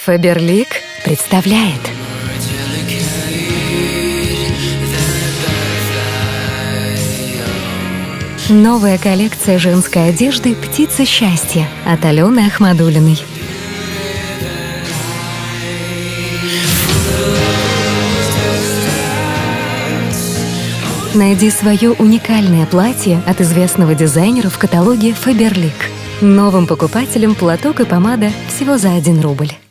Faberlic представляет новая коллекция женской одежды «Птица счастья» от Алены Ахмадуллиной. Найди свое уникальное платье от известного дизайнера в каталоге Faberlic. Новым покупателям платок и помада всего за 1 рубль.